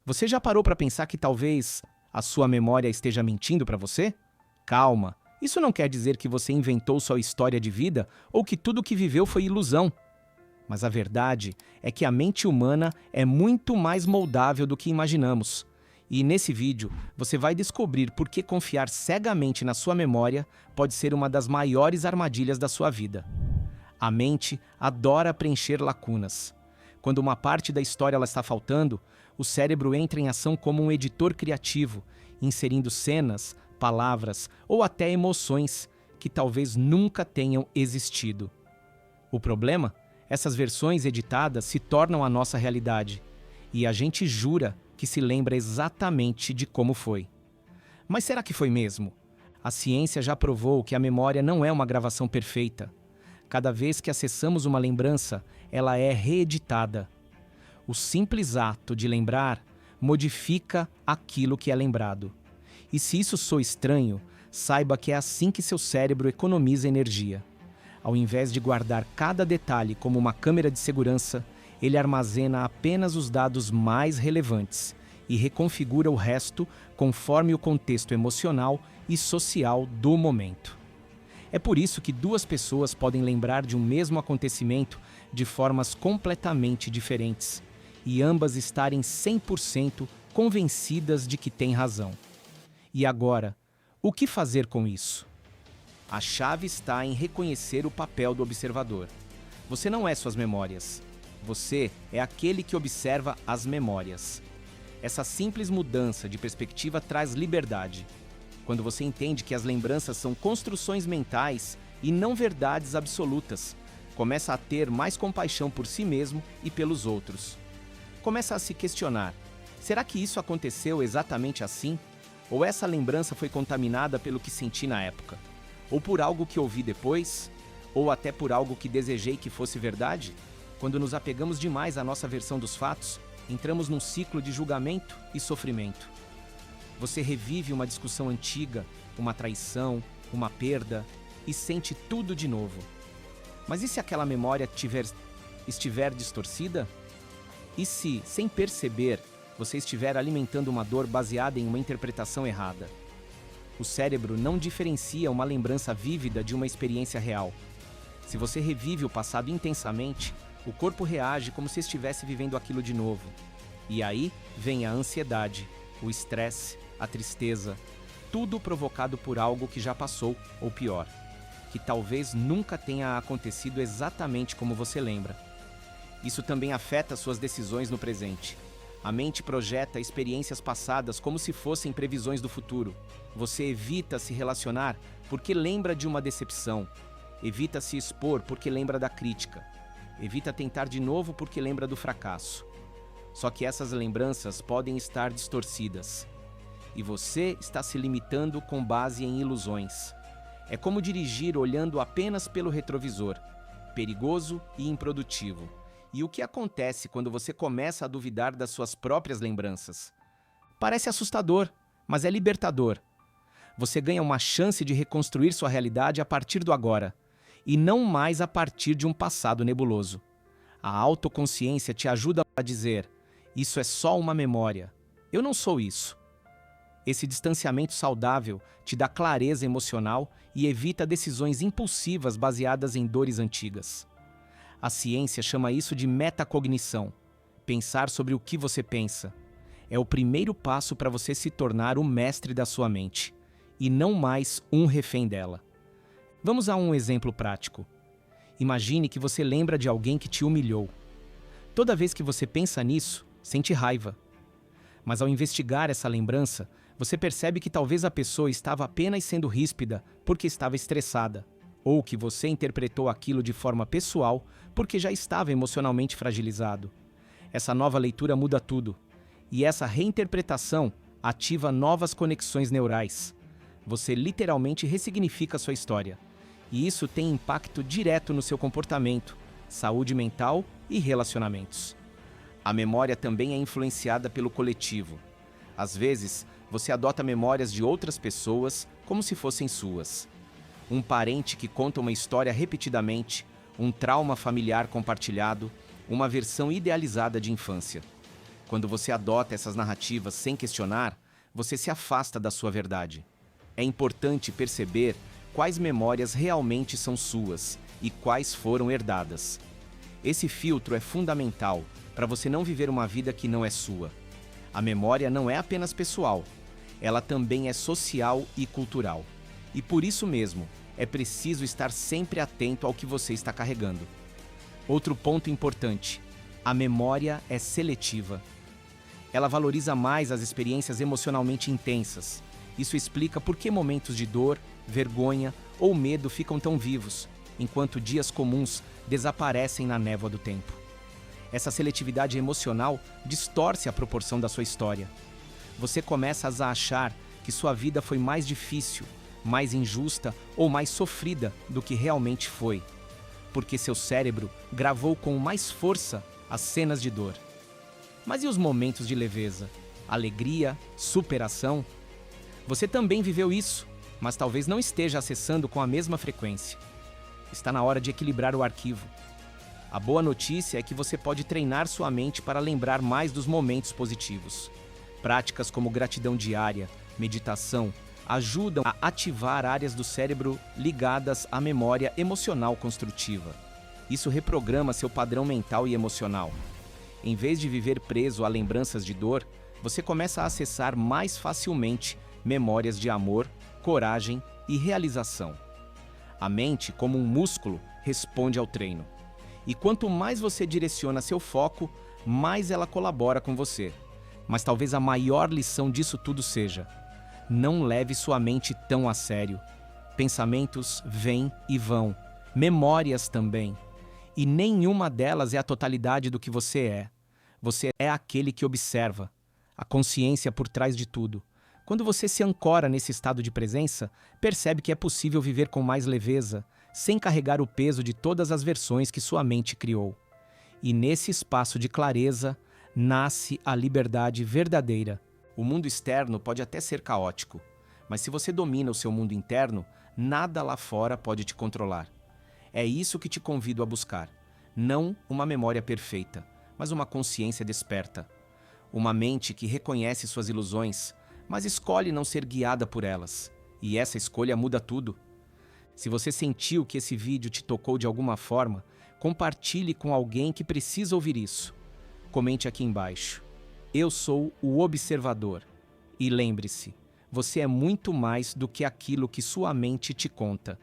Você já parou para pensar que talvez a sua memória esteja mentindo para você? Calma, isso não quer dizer que você inventou sua história de vida ou que tudo o que viveu foi ilusão. Mas a verdade é que a mente humana é muito mais moldável do que imaginamos. E nesse vídeo, você vai descobrir por que confiar cegamente na sua memória pode ser uma das maiores armadilhas da sua vida. A mente adora preencher lacunas. Quando uma parte da história ela está faltando, o cérebro entra em ação como um editor criativo, inserindo cenas, palavras ou até emoções que talvez nunca tenham existido. O problema? Essas versões editadas se tornam a nossa realidade, e a gente jura que se lembra exatamente de como foi. Mas será que foi mesmo? A ciência já provou que a memória não é uma gravação perfeita. Cada vez que acessamos uma lembrança, ela é reeditada. O simples ato de lembrar modifica aquilo que é lembrado. E se isso soa estranho, saiba que é assim que seu cérebro economiza energia. Ao invés de guardar cada detalhe como uma câmera de segurança, ele armazena apenas os dados mais relevantes e reconfigura o resto conforme o contexto emocional e social do momento. É por isso que duas pessoas podem lembrar de um mesmo acontecimento de formas completamente diferentes, e ambas estarem 100% convencidas de que têm razão. E agora, o que fazer com isso? A chave está em reconhecer o papel do observador. Você não é suas memórias. Você é aquele que observa as memórias. Essa simples mudança de perspectiva traz liberdade. Quando você entende que as lembranças são construções mentais e não verdades absolutas, começa a ter mais compaixão por si mesmo e pelos outros. Começa a se questionar: será que isso aconteceu exatamente assim? Ou essa lembrança foi contaminada pelo que senti na época? Ou por algo que ouvi depois? Ou até por algo que desejei que fosse verdade? Quando nos apegamos demais à nossa versão dos fatos, entramos num ciclo de julgamento e sofrimento. Você revive uma discussão antiga, uma traição, uma perda e sente tudo de novo. Mas e se aquela memória estiver distorcida? E se, sem perceber, você estiver alimentando uma dor baseada em uma interpretação errada? O cérebro não diferencia uma lembrança vívida de uma experiência real. Se você revive o passado intensamente, o corpo reage como se estivesse vivendo aquilo de novo. E aí vem a ansiedade, o estresse, a tristeza, tudo provocado por algo que já passou, ou pior, que talvez nunca tenha acontecido exatamente como você lembra. Isso também afeta suas decisões no presente. A mente projeta experiências passadas como se fossem previsões do futuro. Você evita se relacionar porque lembra de uma decepção. Evita se expor porque lembra da crítica. Evita tentar de novo porque lembra do fracasso. Só que essas lembranças podem estar distorcidas. E você está se limitando com base em ilusões. É como dirigir olhando apenas pelo retrovisor. Perigoso e improdutivo. E o que acontece quando você começa a duvidar das suas próprias lembranças? Parece assustador, mas é libertador. Você ganha uma chance de reconstruir sua realidade a partir do agora, e não mais a partir de um passado nebuloso. A autoconsciência te ajuda a dizer: isso é só uma memória. Eu não sou isso. Esse distanciamento saudável te dá clareza emocional e evita decisões impulsivas baseadas em dores antigas. A ciência chama isso de metacognição. Pensar sobre o que você pensa. É o primeiro passo para você se tornar o mestre da sua mente, e não mais um refém dela. Vamos a um exemplo prático. Imagine que você lembra de alguém que te humilhou. Toda vez que você pensa nisso, sente raiva. Mas ao investigar essa lembrança, você percebe que talvez a pessoa estava apenas sendo ríspida porque estava estressada, ou que você interpretou aquilo de forma pessoal porque já estava emocionalmente fragilizado. Essa nova leitura muda tudo, e essa reinterpretação ativa novas conexões neurais. Você literalmente ressignifica sua história, e isso tem impacto direto no seu comportamento, saúde mental e relacionamentos. A memória também é influenciada pelo coletivo. Às vezes, você adota memórias de outras pessoas como se fossem suas. Um parente que conta uma história repetidamente, um trauma familiar compartilhado, uma versão idealizada de infância. Quando você adota essas narrativas sem questionar, você se afasta da sua verdade. É importante perceber quais memórias realmente são suas e quais foram herdadas. Esse filtro é fundamental para você não viver uma vida que não é sua. A memória não é apenas pessoal, ela também é social e cultural. E por isso mesmo, é preciso estar sempre atento ao que você está carregando. Outro ponto importante: a memória é seletiva. Ela valoriza mais as experiências emocionalmente intensas. Isso explica por que momentos de dor, vergonha ou medo ficam tão vivos, enquanto dias comuns desaparecem na névoa do tempo. Essa seletividade emocional distorce a proporção da sua história. Você começa a achar que sua vida foi mais difícil, mais injusta ou mais sofrida do que realmente foi, porque seu cérebro gravou com mais força as cenas de dor. Mas e os momentos de leveza, alegria, superação? Você também viveu isso, mas talvez não esteja acessando com a mesma frequência. Está na hora de equilibrar o arquivo. A boa notícia é que você pode treinar sua mente para lembrar mais dos momentos positivos. Práticas como gratidão diária, meditação, ajudam a ativar áreas do cérebro ligadas à memória emocional construtiva. Isso reprograma seu padrão mental e emocional. Em vez de viver preso a lembranças de dor, você começa a acessar mais facilmente memórias de amor, coragem e realização. A mente, como um músculo, responde ao treino. E quanto mais você direciona seu foco, mais ela colabora com você. Mas talvez a maior lição disso tudo seja: não leve sua mente tão a sério. Pensamentos vêm e vão, memórias também. E nenhuma delas é a totalidade do que você é. Você é aquele que observa, a consciência por trás de tudo. Quando você se ancora nesse estado de presença, percebe que é possível viver com mais leveza, sem carregar o peso de todas as versões que sua mente criou. E nesse espaço de clareza, nasce a liberdade verdadeira. O mundo externo pode até ser caótico, mas se você domina o seu mundo interno, nada lá fora pode te controlar. É isso que te convido a buscar. Não uma memória perfeita, mas uma consciência desperta. Uma mente que reconhece suas ilusões, mas escolhe não ser guiada por elas. E essa escolha muda tudo. Se você sentiu que esse vídeo te tocou de alguma forma, compartilhe com alguém que precisa ouvir isso. Comente aqui embaixo. Eu sou o observador. E lembre-se, você é muito mais do que aquilo que sua mente te conta.